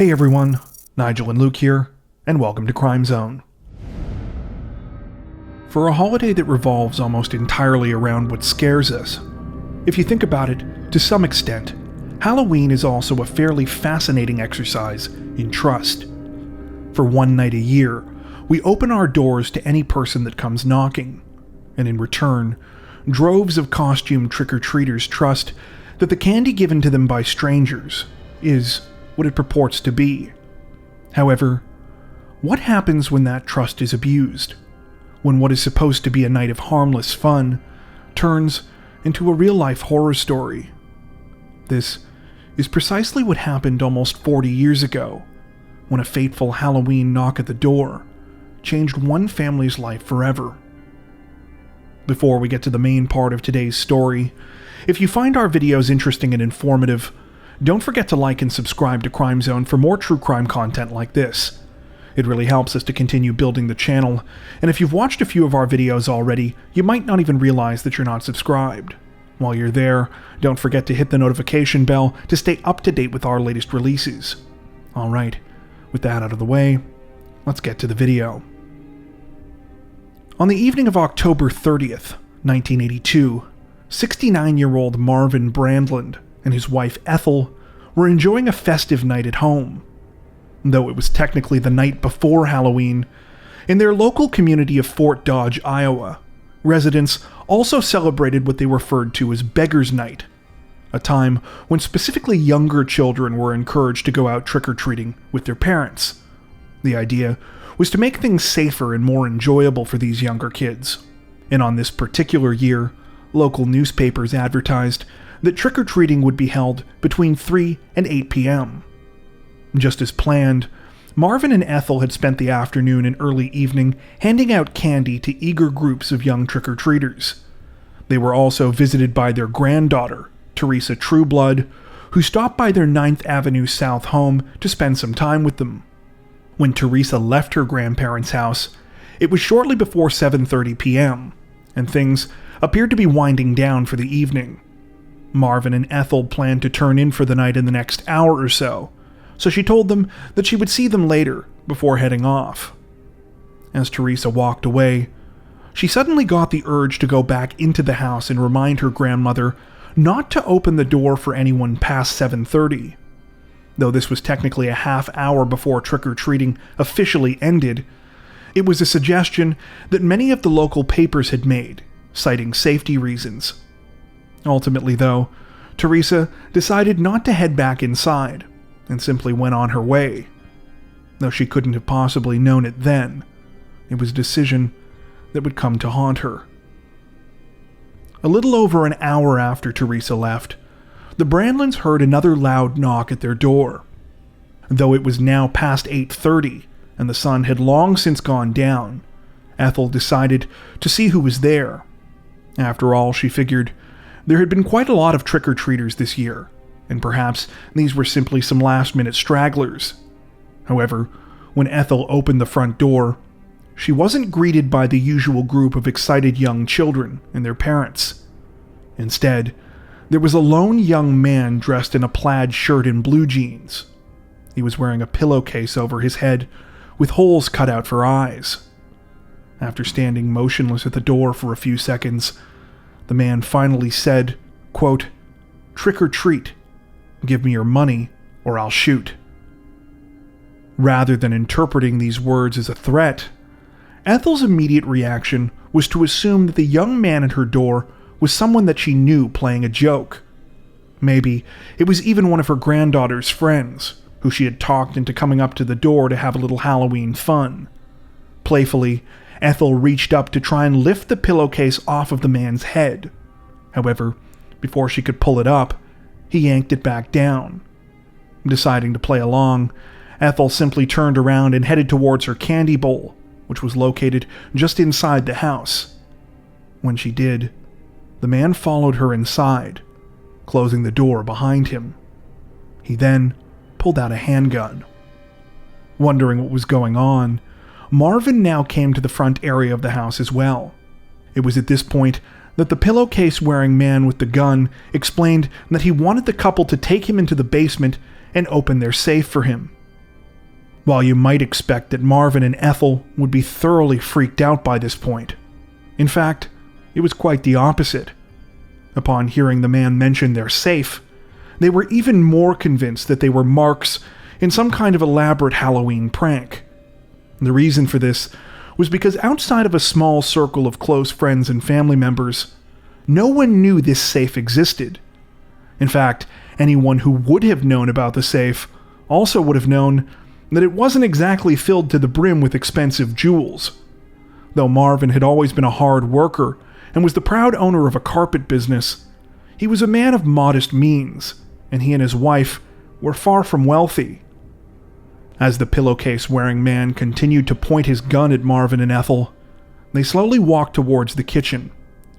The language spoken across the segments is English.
Hey everyone, Nigel and Luke here, and welcome to Crime Zone. For a holiday that revolves almost entirely around what scares us, if you think about it, to some extent, Halloween is also a fairly fascinating exercise in trust. For one night a year, we open our doors to any person that comes knocking, and in return, droves of costumed trick-or-treaters trust that the candy given to them by strangers is what it purports to be. However, what happens when that trust is abused? When what is supposed to be a night of harmless fun turns into a real-life horror story? This is precisely what happened almost 40 years ago, when a fateful Halloween knock at the door changed one family's life forever. Before we get to the main part of today's story, if you find our videos interesting and informative, don't forget to like and subscribe to Crime Zone for more true crime content like this. It really helps us to continue building the channel, and if you've watched a few of our videos already, you might not even realize that you're not subscribed. While you're there, don't forget to hit the notification bell to stay up to date with our latest releases. Alright, with that out of the way, let's get to the video. On the evening of October 30th, 1982, 69-year-old Marvin Brandland and his wife Ethel were enjoying a festive night at home. Though it was technically the night before Halloween, in their local community of Fort Dodge, Iowa, residents also celebrated what they referred to as Beggar's Night, a time when specifically younger children were encouraged to go out trick-or-treating with their parents. The idea was to make things safer and more enjoyable for these younger kids. And on this particular year, local newspapers advertised that trick-or-treating would be held between 3 and 8 p.m. Just as planned, Marvin and Ethel had spent the afternoon and early evening handing out candy to eager groups of young trick-or-treaters. They were also visited by their granddaughter, Teresa Trueblood, who stopped by their 9th Avenue South home to spend some time with them. When Teresa left her grandparents' house, it was shortly before 7:30 p.m., and things appeared to be winding down for the evening. Marvin and Ethel planned to turn in for the night in the next hour or so she told them that she would see them later before heading off. As Teresa walked away, she suddenly got the urge to go back into the house and remind her grandmother not to open the door for anyone past 7:30. Though this was technically a half hour before trick-or-treating officially ended, it was a suggestion that many of the local papers had made, citing safety reasons. Ultimately, though, Teresa decided not to head back inside and simply went on her way. Though she couldn't have possibly known it then, it was a decision that would come to haunt her. A little over an hour after Teresa left, the Brandlands heard another loud knock at their door. Though it was now past 8:30 and the sun had long since gone down, Ethel decided to see who was there. After all, she figured, there had been quite a lot of trick-or-treaters this year, and perhaps these were simply some last-minute stragglers. However, when Ethel opened the front door, she wasn't greeted by the usual group of excited young children and their parents. Instead, there was a lone young man dressed in a plaid shirt and blue jeans. He was wearing a pillowcase over his head, with holes cut out for eyes. After standing motionless at the door for a few seconds, the man finally said, quote, "Trick or treat. Give me your money or I'll shoot." Rather than interpreting these words as a threat, Ethel's immediate reaction was to assume that the young man at her door was someone that she knew playing a joke. Maybe it was even one of her granddaughter's friends, who she had talked into coming up to the door to have a little Halloween fun. Playfully, Ethel reached up to try and lift the pillowcase off of the man's head. However, before she could pull it up, he yanked it back down. Deciding to play along, Ethel simply turned around and headed towards her candy bowl, which was located just inside the house. When she did, the man followed her inside, closing the door behind him. He then pulled out a handgun. Wondering what was going on, Marvin now came to the front area of the house as well. It was at this point that the pillowcase-wearing man with the gun explained that he wanted the couple to take him into the basement and open their safe for him, While you might expect that Marvin and Ethel would be thoroughly freaked out by this point, in fact, it was quite the opposite. Upon hearing the man mention their safe, they were even more convinced that they were marks in some kind of elaborate Halloween prank. The reason for this was because outside of a small circle of close friends and family members, no one knew this safe existed. In fact, anyone who would have known about the safe also would have known that it wasn't exactly filled to the brim with expensive jewels. Though Marvin had always been a hard worker and was the proud owner of a carpet business, he was a man of modest means, and he and his wife were far from wealthy. As the pillowcase-wearing man continued to point his gun at Marvin and Ethel, they slowly walked towards the kitchen,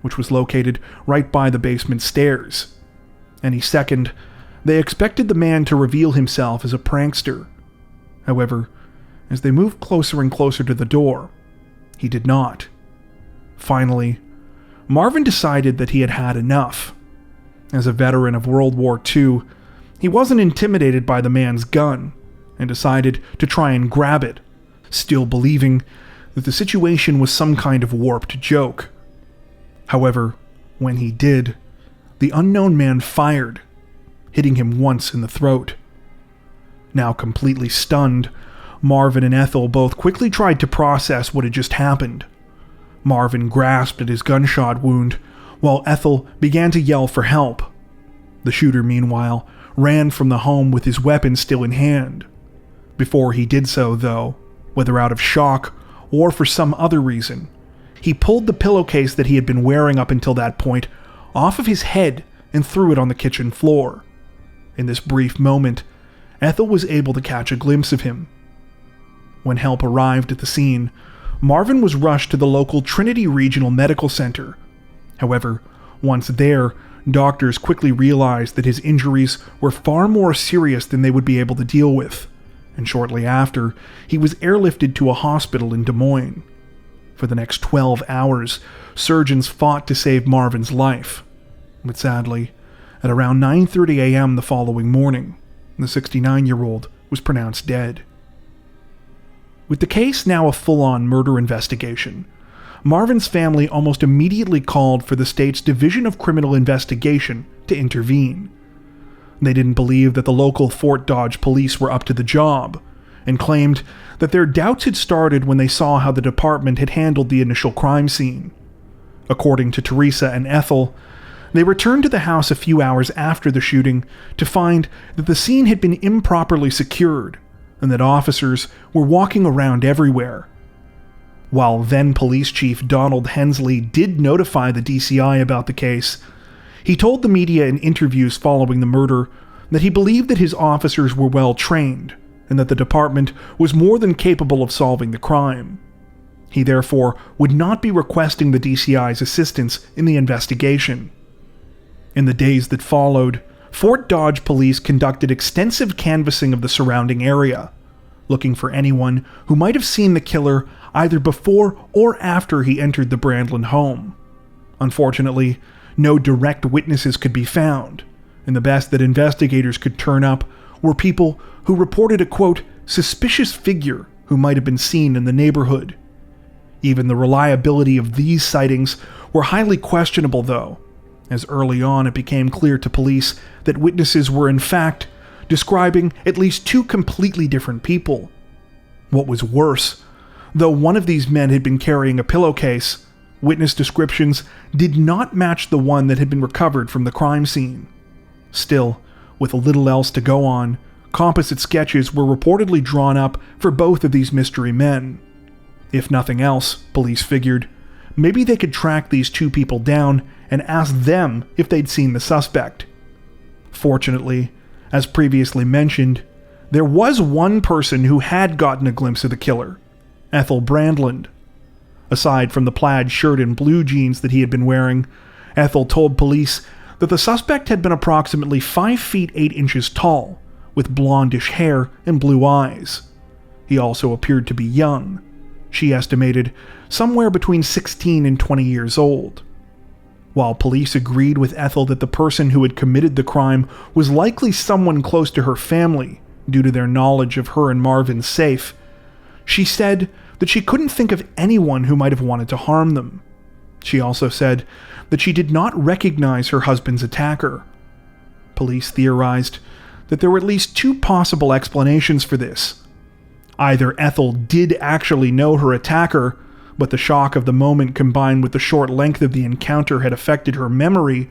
which was located right by the basement stairs. Any second, they expected the man to reveal himself as a prankster. However, as they moved closer and closer to the door, he did not. Finally, Marvin decided that he had had enough. As a veteran of World War II, he wasn't intimidated by the man's gun, and decided to try and grab it, still believing that the situation was some kind of warped joke. However, when he did, the unknown man fired, hitting him once in the throat. Now completely stunned, Marvin and Ethel both quickly tried to process what had just happened. Marvin grasped at his gunshot wound, while Ethel began to yell for help. The shooter, meanwhile, ran from the home with his weapon still in hand. Before he did so, though, whether out of shock or for some other reason, he pulled the pillowcase that he had been wearing up until that point off of his head and threw it on the kitchen floor. In this brief moment, Ethel was able to catch a glimpse of him. When help arrived at the scene, Marvin was rushed to the local Trinity Regional Medical Center. However, once there, doctors quickly realized that his injuries were far more serious than they would be able to deal with, and shortly after, he was airlifted to a hospital in Des Moines. For the next 12 hours, surgeons fought to save Marvin's life. But sadly, at around 9:30 a.m. the following morning, the 69-year-old was pronounced dead. With the case now a full-on murder investigation, Marvin's family almost immediately called for the state's Division of Criminal Investigation to intervene. They didn't believe that the local Fort Dodge police were up to the job, and claimed that their doubts had started when they saw how the department had handled the initial crime scene. According to Teresa and Ethel, they returned to the house a few hours after the shooting to find that the scene had been improperly secured, and that officers were walking around everywhere. While then Police Chief Donald Hensley did notify the DCI about the case, he told the media in interviews following the murder that he believed that his officers were well trained and that the department was more than capable of solving the crime. He therefore would not be requesting the DCI's assistance in the investigation. In the days that followed, Fort Dodge police conducted extensive canvassing of the surrounding area, looking for anyone who might have seen the killer either before or after he entered the Brandlin home. Unfortunately, no direct witnesses could be found, and the best that investigators could turn up were people who reported a, quote, suspicious figure who might have been seen in the neighborhood. Even the reliability of these sightings were highly questionable, though, as early on it became clear to police that witnesses were in fact describing at least two completely different people. What was worse, though one of these men had been carrying a pillowcase, witness descriptions did not match the one that had been recovered from the crime scene. Still, with a little else to go on, composite sketches were reportedly drawn up for both of these mystery men. If nothing else, police figured, maybe they could track these two people down and ask them if they'd seen the suspect. Fortunately, as previously mentioned, there was one person who had gotten a glimpse of the killer, Ethel Brandlin. Aside from the plaid shirt and blue jeans that he had been wearing, Ethel told police that the suspect had been approximately 5 feet 8 inches tall, with blondish hair and blue eyes. He also appeared to be young. She estimated somewhere between 16 and 20 years old. While police agreed with Ethel that the person who had committed the crime was likely someone close to her family, due to their knowledge of her and Marvin's safe. She said that she couldn't think of anyone who might have wanted to harm them. She also said that she did not recognize her husband's attacker. Police theorized that there were at least two possible explanations for this. Either Ethel did actually know her attacker, but the shock of the moment combined with the short length of the encounter had affected her memory,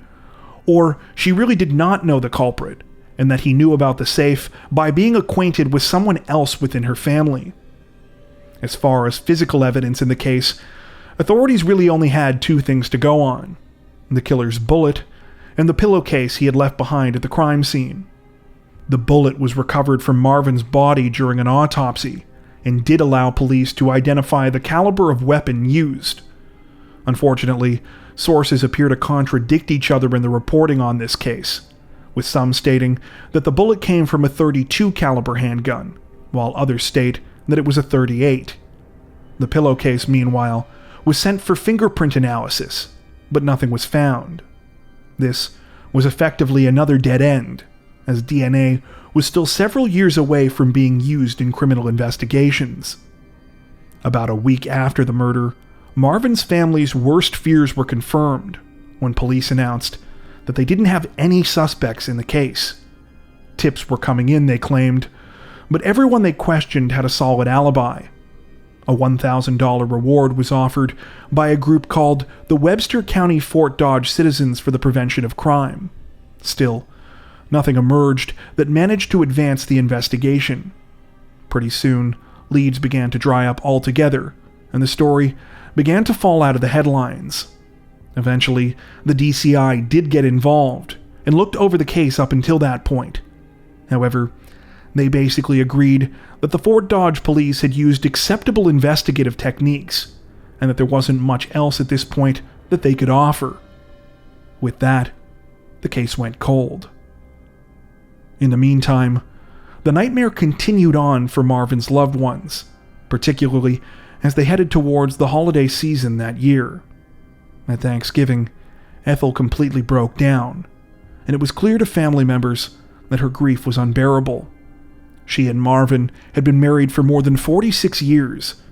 or she really did not know the culprit, and that he knew about the safe by being acquainted with someone else within her family. As far as physical evidence in the case, authorities really only had two things to go on: the killer's bullet and the pillowcase he had left behind at the crime scene. The bullet was recovered from Marvin's body during an autopsy and did allow police to identify the caliber of weapon used. Unfortunately, sources appear to contradict each other in the reporting on this case, with some stating that the bullet came from a .32 caliber handgun, while others state that it was a .38. The pillowcase, meanwhile, was sent for fingerprint analysis, but nothing was found. This was effectively another dead end, as DNA was still several years away from being used in criminal investigations. About a week after the murder, Marvin's family's worst fears were confirmed when police announced that they didn't have any suspects in the case. Tips were coming in, they claimed, but everyone they questioned had a solid alibi. A $1,000 reward was offered by a group called the Webster County Fort Dodge Citizens for the Prevention of Crime. Still, nothing emerged that managed to advance the investigation. Pretty soon, leads began to dry up altogether, and the story began to fall out of the headlines. Eventually, the DCI did get involved and looked over the case up until that point. However, they basically agreed that the Fort Dodge police had used acceptable investigative techniques, and that there wasn't much else at this point that they could offer. With that, the case went cold. In the meantime, the nightmare continued on for Marvin's loved ones, particularly as they headed towards the holiday season that year. At Thanksgiving, Ethel completely broke down, and it was clear to family members that her grief was unbearable. She and Marvin had been married for more than 46 years,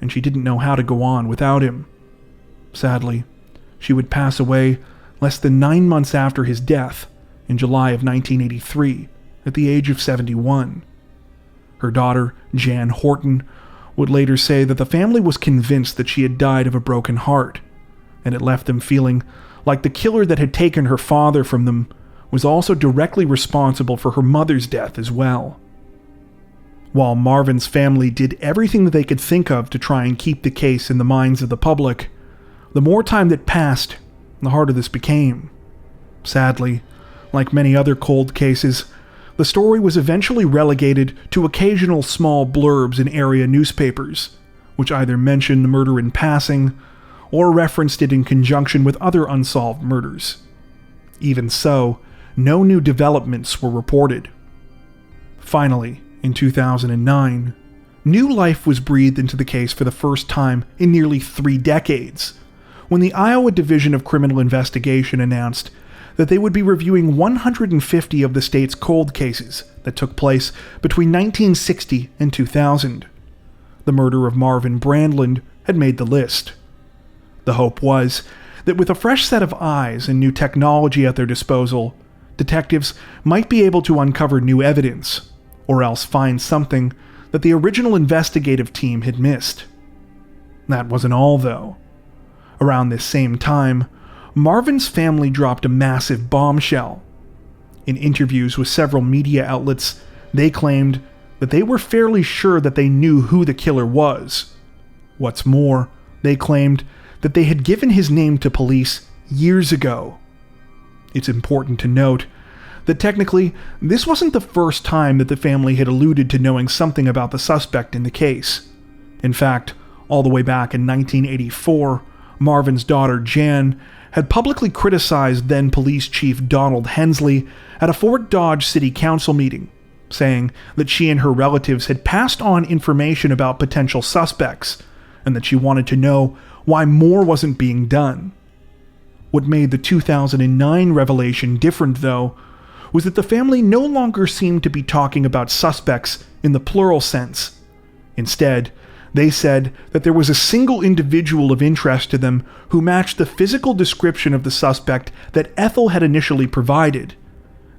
and she didn't know how to go on without him. Sadly, she would pass away less than 9 months after his death in July of 1983 at the age of 71. Her daughter, Jan Horton, would later say that the family was convinced that she had died of a broken heart, and it left them feeling like the killer that had taken her father from them was also directly responsible for her mother's death as well. While Marvin's family did everything that they could think of to try and keep the case in the minds of the public, the more time that passed, the harder this became. Sadly, like many other cold cases, the story was eventually relegated to occasional small blurbs in area newspapers, which either mentioned the murder in passing or referenced it in conjunction with other unsolved murders. Even so, no new developments were reported. Finally, in 2009, new life was breathed into the case for the first time in nearly 3 decades, when the Iowa Division of Criminal Investigation announced that they would be reviewing 150 of the state's cold cases that took place between 1960 and 2000. The murder of Marvin Brandland had made the list. The hope was that with a fresh set of eyes and new technology at their disposal, detectives might be able to uncover new evidence, or else find something that the original investigative team had missed. That wasn't all, though. Around this same time, Marvin's family dropped a massive bombshell. In interviews with several media outlets, they claimed that they were fairly sure that they knew who the killer was. What's more, they claimed that they had given his name to police years ago. It's important to note that technically, this wasn't the first time that the family had alluded to knowing something about the suspect in the case. In fact, all the way back in 1984, Marvin's daughter Jan had publicly criticized then Police Chief Donald Hensley at a Fort Dodge City Council meeting, saying that she and her relatives had passed on information about potential suspects, and that she wanted to know why more wasn't being done. What made the 2009 revelation different, though, was that the family no longer seemed to be talking about suspects in the plural sense. Instead, they said that there was a single individual of interest to them who matched the physical description of the suspect that Ethel had initially provided,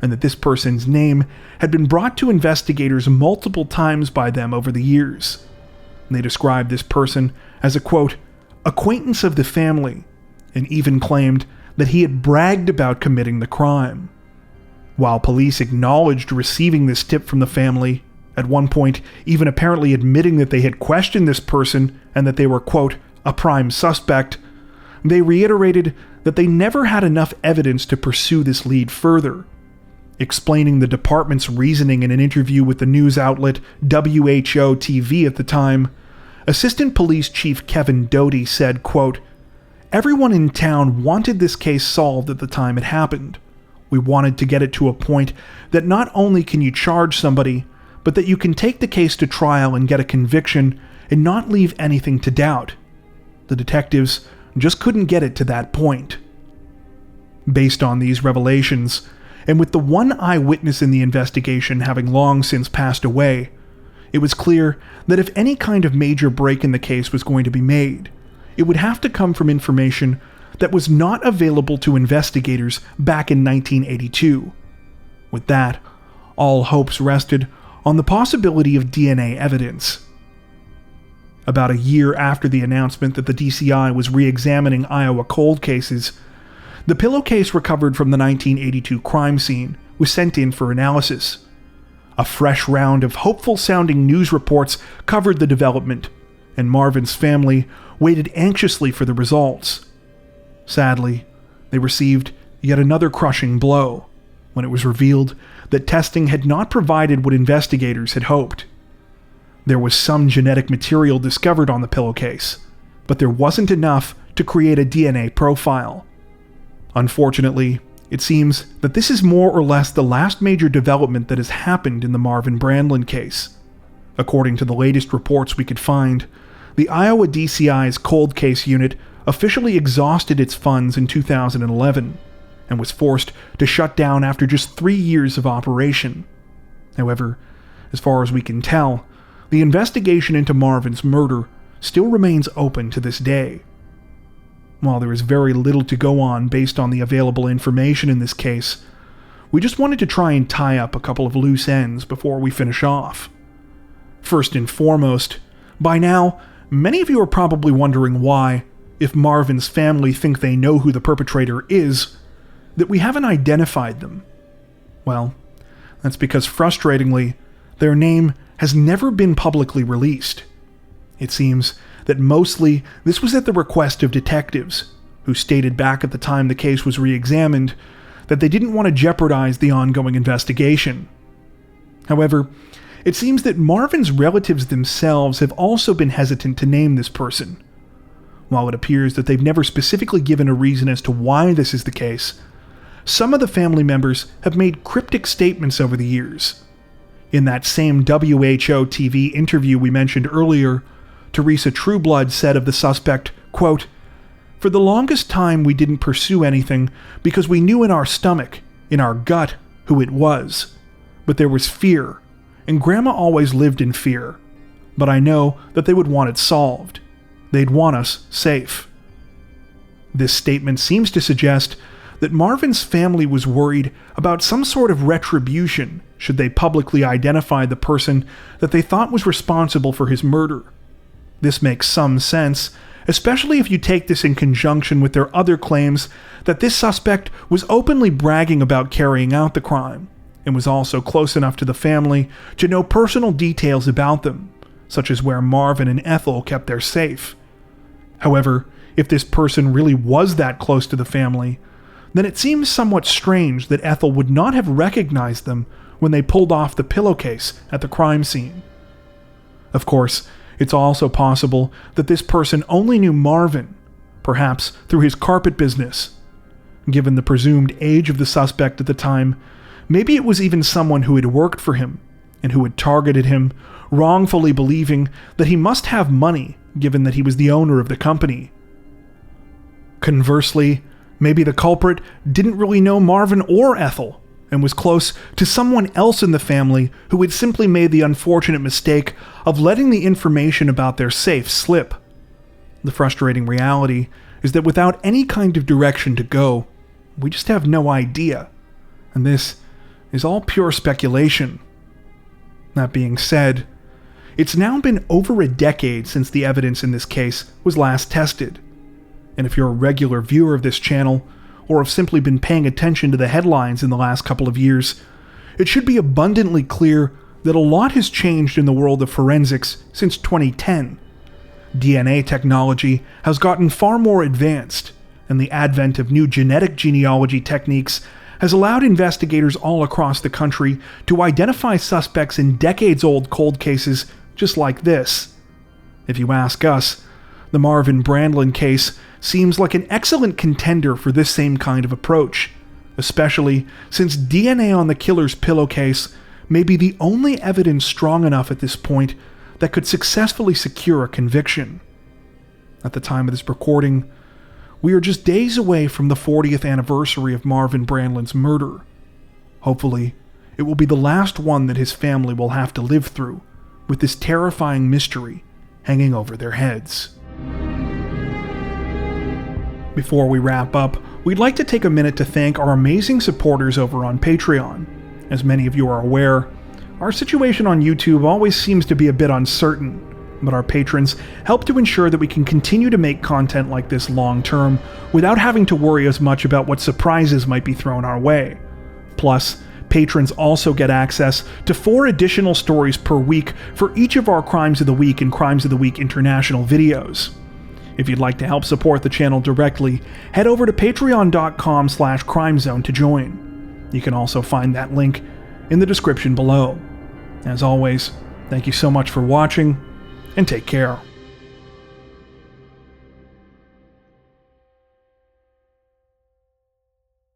and that this person's name had been brought to investigators multiple times by them over the years. They described this person as a, quote, acquaintance of the family, and even claimed that he had bragged about committing the crime. While police acknowledged receiving this tip from the family, at one point even apparently admitting that they had questioned this person and that they were, quote, a prime suspect, they reiterated that they never had enough evidence to pursue this lead further. Explaining the department's reasoning in an interview with the news outlet WHO-TV at the time, Assistant Police Chief Kevin Doty said, quote, everyone in town wanted this case solved at the time it happened. We wanted to get it to a point that not only can you charge somebody, but that you can take the case to trial and get a conviction and not leave anything to doubt. The detectives just couldn't get it to that point. Based on these revelations, and with the one eyewitness in the investigation having long since passed away, it was clear that if any kind of major break in the case was going to be made, it would have to come from information that was not available to investigators back in 1982. With that, all hopes rested on the possibility of DNA evidence. About a year after the announcement that the DCI was re-examining Iowa cold cases, the pillowcase recovered from the 1982 crime scene was sent in for analysis. A fresh round of hopeful-sounding news reports covered the development, and Marvin's family waited anxiously for the results. Sadly, they received yet another crushing blow when it was revealed that testing had not provided what investigators had hoped. There was some genetic material discovered on the pillowcase, but there wasn't enough to create a DNA profile. Unfortunately, it seems that this is more or less the last major development that has happened in the Marvin Brandlin case. According to the latest reports we could find, the Iowa DCI's cold case unit officially exhausted its funds in 2011 and was forced to shut down after just 3 years of operation. However, as far as we can tell, the investigation into Marvin's murder still remains open to this day. While there is very little to go on based on the available information in this case, we just wanted to try and tie up a couple of loose ends before we finish off. First and foremost, by now, many of you are probably wondering why, if Marvin's family think they know who the perpetrator is, that we haven't identified them. Well, that's because frustratingly, their name has never been publicly released. It seems that mostly this was at the request of detectives, who stated back at the time the case was re-examined that they didn't want to jeopardize the ongoing investigation. However, it seems that Marvin's relatives themselves have also been hesitant to name this person. While it appears that they've never specifically given a reason as to why this is the case, some of the family members have made cryptic statements over the years. In that same WHO-TV interview we mentioned earlier, Teresa Trueblood said of the suspect, quote, "For the longest time we didn't pursue anything because we knew in our stomach, in our gut, who it was. But there was fear, and Grandma always lived in fear. But I know that they would want it solved. They'd want us safe." This statement seems to suggest that Marvin's family was worried about some sort of retribution should they publicly identify the person that they thought was responsible for his murder. This makes some sense, especially if you take this in conjunction with their other claims that this suspect was openly bragging about carrying out the crime, and was also close enough to the family to know personal details about them, such as where Marvin and Ethel kept their safe. However, if this person really was that close to the family, then it seems somewhat strange that Ethel would not have recognized them when they pulled off the pillowcase at the crime scene. Of course, it's also possible that this person only knew Marvin, perhaps through his carpet business. Given the presumed age of the suspect at the time, maybe it was even someone who had worked for him and who had targeted him, wrongfully believing that he must have money given that he was the owner of the company. Conversely, maybe the culprit didn't really know Marvin or Ethel, and was close to someone else in the family who had simply made the unfortunate mistake of letting the information about their safe slip. The frustrating reality is that without any kind of direction to go, we just have no idea, and this is all pure speculation. That being said, it's now been over a decade since the evidence in this case was last tested, and if you're a regular viewer of this channel, or have simply been paying attention to the headlines in the last couple of years, it should be abundantly clear that a lot has changed in the world of forensics since 2010. DNA technology has gotten far more advanced, and the advent of new genetic genealogy techniques has allowed investigators all across the country to identify suspects in decades-old cold cases just like this. If you ask us, the Marvin Brandlin case seems like an excellent contender for this same kind of approach, especially since DNA on the killer's pillowcase may be the only evidence strong enough at this point that could successfully secure a conviction. At the time of this recording, we are just days away from the 40th anniversary of Marvin Brandlin's murder. Hopefully, it will be the last one that his family will have to live through, with this terrifying mystery hanging over their heads. Before we wrap up, we'd like to take a minute to thank our amazing supporters over on Patreon. As many of you are aware, our situation on YouTube always seems to be a bit uncertain, but our patrons help to ensure that we can continue to make content like this long term without having to worry as much about what surprises might be thrown our way. Plus, patrons also get access to 4 additional stories per week for each of our Crimes of the Week and Crimes of the Week International videos. If you'd like to help support the channel directly, head over to patreon.com/crimezone to join. You can also find that link in the description below. As always, thank you so much for watching, and take care.